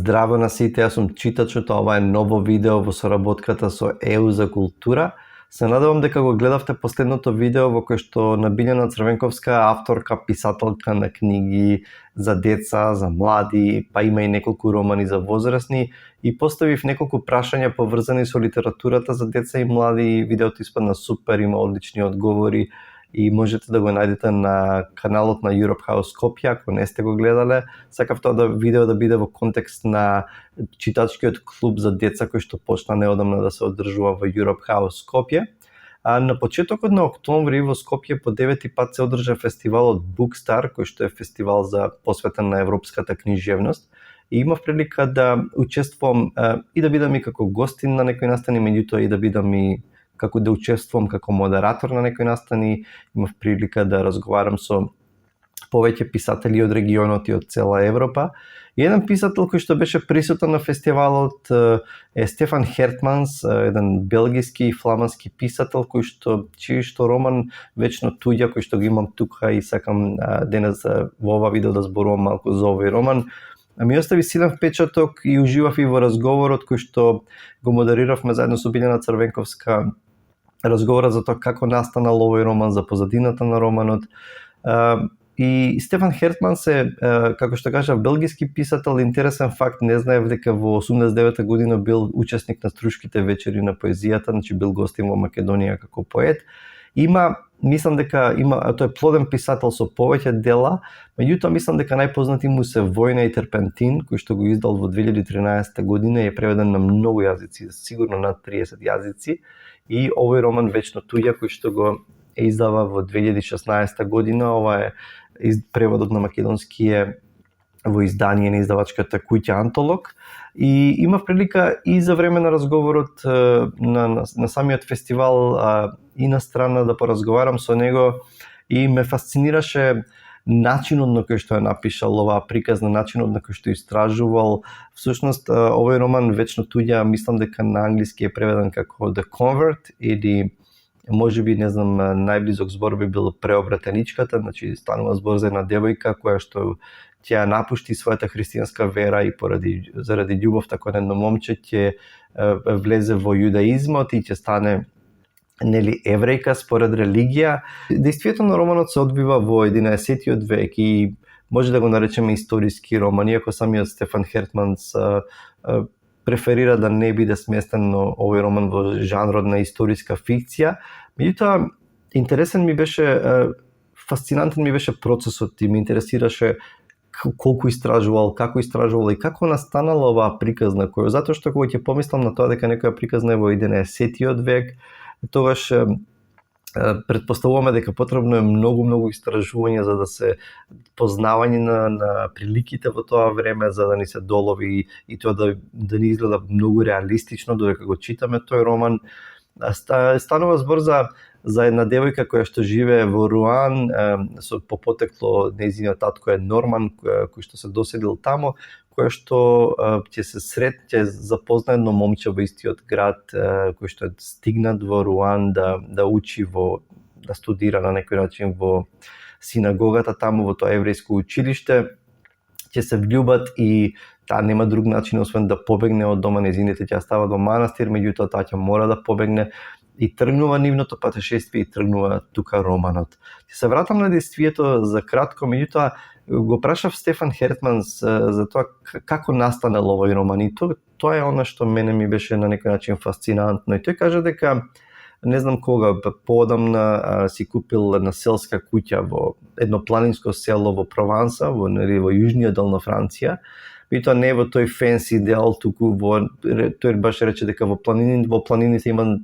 Здраво на сите, јас сум читачото, ова е ново видео во соработката со ЕУ за култура. Се надевам дека го гледавте последното видео во кој што Биљана Црвенковска, авторка, писателка на книги за деца, за млади, па има и неколку романи за возрастни, и поставив неколку прашања поврзани со литературата за деца и млади. Видеото испадна супер, има одлични одговори и можете да го најдете на каналот на Europe House Skopje, ако не сте го гледале. Сакав тоа видео да биде во контекст на читачкиот клуб за деца кој што почна неодамна да се одржува во Europe House Skopje. А на почетокот на октомври во Скопје по 9-ти пат се одржа фестивалот Bookstar, кој што е фестивал за посветен на европската книжевност. И имав прилика да учествувам и да бидам и како гостин на некои настани, меѓутоа и да бидам и како да учествувам како модератор на некои настани. Имав прилика да разговарам со повеќе писатели од регионот и од цела Европа. И еден писател кој што беше присутен на фестивалот е Стефан Хертманс, еден белгиски и фламандски писател чиј што роман Вечно туѓа, кој што го имам тука и сакам денес во ова видео да зборувам малку за овој роман. Ми остави силен впечаток и уживав и во разговорот кој што го модериравме заедно со Биљана Црвенковска, разговорот за тоа како настанал овој роман, за позадината на романот. И Стефан Хертманс е, како што кажа, белгиски писател. Интересен факт, не знаев дека во 89-та година бил учесник на Струшките вечери на поезијата, значи бил гостин во Македонија како поет. Мислам дека тој е плоден писател со повеќе дела, меѓутоа мислам дека најпознати му се Војна и Терпентин, кој што го издал во 2013 година и е преведен на многу јазици, сигурно над 30 јазици. И овој роман Вечно туѓа, кој што го издава во 2016 година, ова е преводот на македонски е во издание на издавачката Куќа Антолог. И имав прилика и за време на разговорот на самиот фестивал и на страна да поразговарам со него, и ме фасцинираше начинот на кој што е напишал оваа приказна, начинот на кој што истражувал. Всушност, овој роман Вечно туѓа, мислам дека на англиски е преведен како The Convert, или можеби, не знам, најблизок збор би бил Преобратеничката, значи станува збор за една девојка која што ќе напушти својата христијанска вера и заради љубовта кон едно момче ќе влезе во јудаизмот и ќе стане еврејка според религија. Действително романот се одвива во 11-тиот век и може да го наречеме историски роман, иако самиот Стефан Хертманс преферира да не биде сместен овој роман во жанрот на историска фикција. Меѓутоа, интересен ми беше, фасцинантен ми беше процесот и ме интересираше колку истражувал, како истражувал и како настанала оваа приказна, која затоа што кога ќе помислам на тоа дека некоја приказна е во 11-тиот век, тогаш претпоставуваме дека потребно е многу истражување за да се познавање на приликите во тоа време, за да ни се долови и тоа да ни изгледа многу реалистично додека го читаме тој роман. Станува збор за една девојка која што живее во Руан, по потекло нејзиниот татко е Норман, кој што се доселил тамо, која што ќе запозна едно момче во истиот град, кој што е стигнат во Руан да учи да студира на некој начин во синагогата таму, во тоа еврејско училиште. Ќе се влюбат и таа нема друг начин освен да побегне од дома, нејзините ќе стават во манастир, меѓутоа таа ќе мора да побегне и тргнува нивното патешествие и тргнува тука романот. Ќе се вратам на действието за кратко, меѓутоа го прашав Стефан Хертманс за тоа како настанал овој роман, и тоа е она што мене ми беше на некој начин фасцинантно. И тој кажа дека не знам кога, поодамна си купил една селска куќа во едно планинско село во Прованса, во јужниот дел на Франција. И тоа не е во тој фенси дел, туку тој баш рече дека во планините има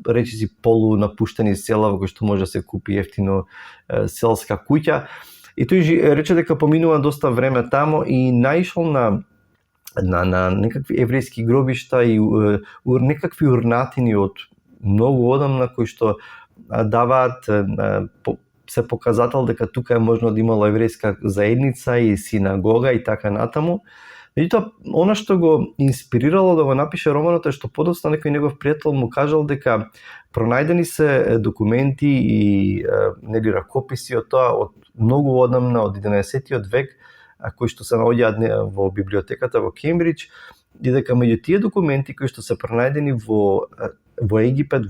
речиси полунапуштени села во кои што може да се купи ефтино селска куќа. И тој рече дека поминува доста време тамо и наишол на некакви еврејски гробишта и некакви урнатини од многу одамна кои што даваат се показател дека тука е можно да имало еврејска заедница и синагога и така натаму. Меѓутоа, она што го инспирирало да го напише романот е што подоцна некој негов пријател му кажал дека пронајдени се документи и ракописи од тоа од многу одамна, од 11-тиот век, кои што се наоѓаат во библиотеката во Кембридж, и дека меѓу тие документи кои што се пронајдени во Египет,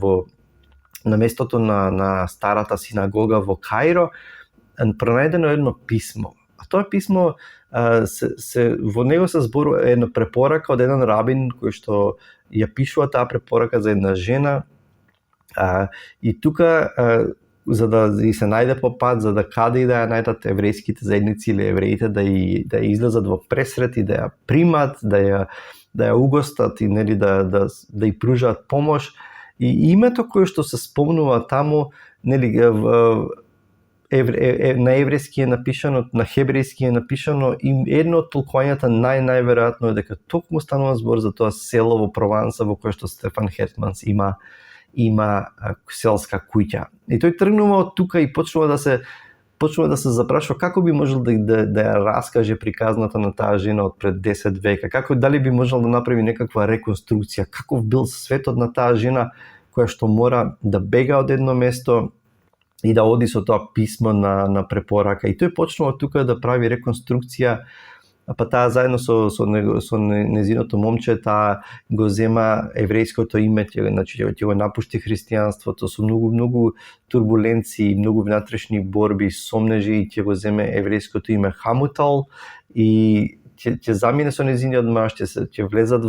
на местото на старата синагога во Каиро, пронајдено едно писмо. А тоа писмо во него се зборува една препорака од еден рабин кој што ја пишува таа препорака за една жена, и тука за да и се најде по пат, за да каде и да ја најдат еврејските заедници или евреите да ја излезат во пресрет и да ја примат, да ја угостат и нели да ја пружаат помош. И името кое што се спомнува таму, нели на еврејски е напишано, на хебрејски е напишано, и едно од толкувањата најверојатно е дека токму станува збор за тоа село во Прованса во кое што Стефан Хертманс има селска куќа. И тој тргнува од тука и почнува да се запрашува како би можел да ја раскаже приказната на таа жена од пред 10 века, како дали би можел да направи некаква реконструкција, каков бил светот на таа жена која што мора да бега од едно место и да оди со тоа писмо на препорака. И тој почнува тука да прави реконструкција, па таа заедно со незиното момче, таа го зема еврејското име, значи ќе го напушти христијанството со многу турбуленции, многу внатрешни борби, сомнежи, и ќе го земе еврејското име Хамутал и ќе замине со незиниот маж, ќе влезат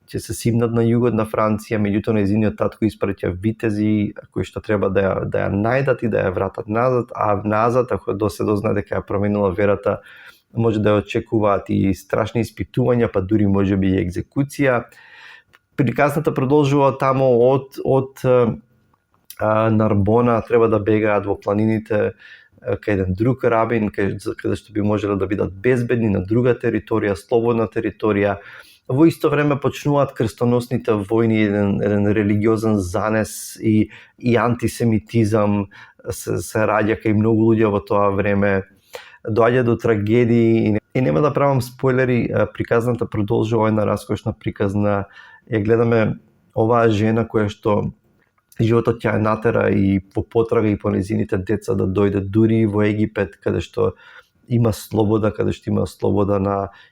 ќе се симнат на југот на Франција, меѓутоа незиниот татко испраќа витези кои што треба да ја најдат и да ја вратат назад, а назад, ако се дознае дека ја променила верата, може да ја очекуваат и страшни испитувања, па дури можеби и екзекуција. Приказната продолжува таму од Нарбона, треба да бегаат во планините кај еден друг рабин, каде што би можеле да бидат безбедни на друга територија, слободна територија. Во исто време почнуваат крстоносните војни, еден религиозен занес и антисемитизам се раѓа кај многу луѓе во тоа време. Доаѓа до трагедии и нема да правам спойлери, приказната продолжува една раскошна приказна. Ја гледаме оваа жена која што животот ќе ја натера и по потрага и по незините деца да дојде дури во Египет, каде што има слобода,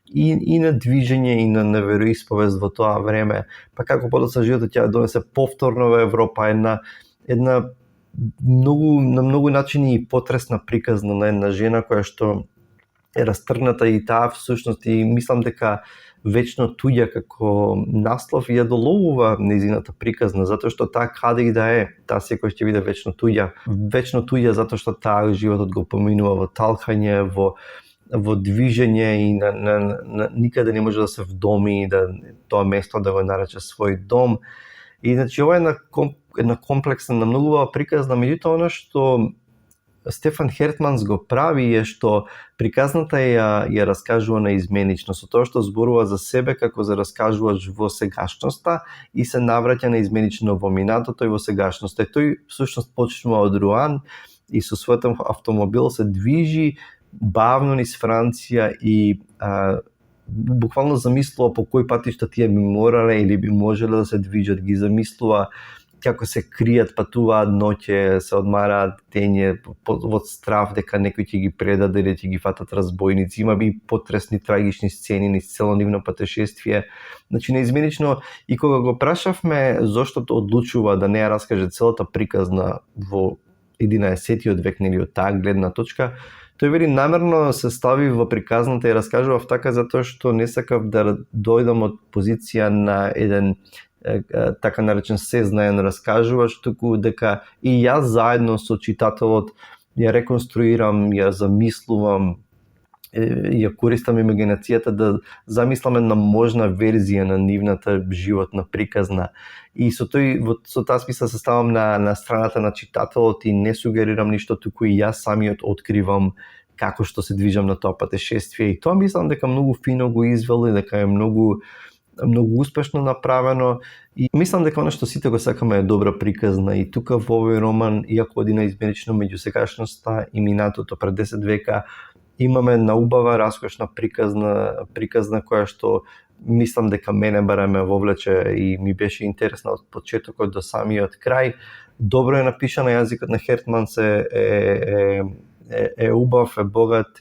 и на движење и на вероисповест во тоа време. Па како подоцна животот ќе ја донесе повторно во Европа, една на многу начини и потресна приказна на една жена која што е растргната, и таа всушност, и мислам дека вечно туѓа како наслов ја доловува незината приказна, затоа што таа каде и да е, таа секој ќе биде вечно туѓа, затоа што таа животот го поминува во талкање, во движење, и никаде не може да се вдоми, да тоа место да го нарече свој дом. И значи ова е една комплексна, на многу приказна, меѓутоа она што Стефан Хертманс го прави е што приказната ја раскажува наизменично, со тоа што зборува за себе како за раскажувач во сегашноста и се навраќа наизменично во минатото и во сегашноста. И тој всушност почнува од Руан и со својот автомобил се движи бавно низ Франција и буквално замислува по кои патишта тие би морале или би можеле да се движат, ги замислува како се кријат, патуваат ноќе, се одмараат дење во страв дека некој ќе ги предаде или ќе ги фатат разбойници. Има би потресни трагични сцени низ цело нивно патешествие. Значи неизменично, и кога го прашавме зошто одлучува да не ја раскаже целата приказна во 11-тиот век, нели од таа гледна точка, тој вели намерно се стави во приказната и раскажував така затоа што не сакав да дојдам од позиција на еден така наречен сезнаен раскажувач, туку дека и јас заедно со читателот ја реконструирам, ја замислувам, ја користам имагинацијата да замислам една можна верзија на нивната животна приказна. И со таа смисла се ставам на страната на читателот и не сугерирам ништо, туку и јас самиот откривам како што се движам на тоа патешествие. И тоа мислам дека многу фино го извели, дека е многу успешно направено, и мислам дека она што сите го сакаме е добра приказна. И тука во овој роман, иако оди наизменично меѓу сегашноста и минатото пред 10 века, имаме една убава, раскошна приказна која што мислам дека мене барем ме вовлече и ми беше интересна од почетокот до самиот крај. Добро е напишана, јазикот на Хертманс е е убав, е богат,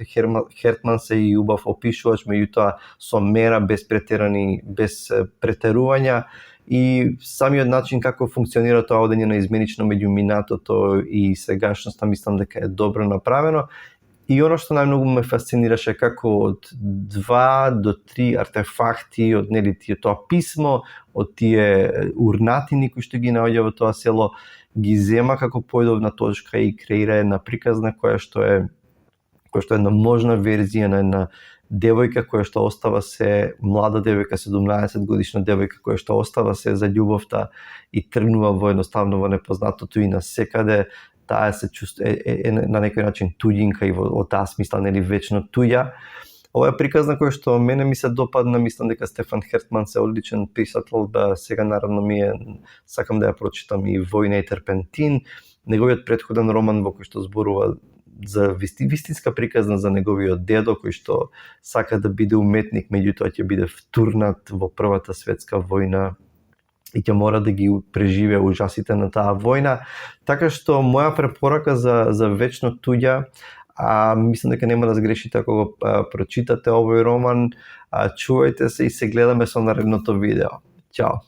Хертманс е и убав опишувач, меѓутоа со мера, без претерувања, и самиот начин како функционира тоа одење на изменично меѓу минатото и сегашноста, мислам дека е добро направено. И оно што најмногу ме фасцинираше, како од 2 до 3 артефакти од тоа писмо, од тие урнатини кои што ги наоѓа во тоа село, ги зема како поедовна точка и креира една приказна која што е една можна верзија на една девојка која што остава се млада девојка, 17 годишна девојка која што остава се за љубовта и тргнува едноставно во непознатото, и насекаде таа се чувствува на некој начин туѓинка и во таа смисла, нели, вечно туѓа. Ова е приказна која што мене ми се допадна, мислам дека Стефан Хертманс е одличен писател, сега наравно сакам да ја прочитам и Војна и терпентин, неговиот претходен роман во кој што зборува за вистинска приказна за неговиот дедо кој што сака да биде уметник, меѓутоа ќе биде втурнат во Првата светска војна и ќе мора да ги преживее ужасите на таа војна. Така што моја препорака за вечно туѓа, мислам дека нема да сгрешите ако го прочитате овој роман. Чувајте се и се гледаме со наредното видео. Ćao!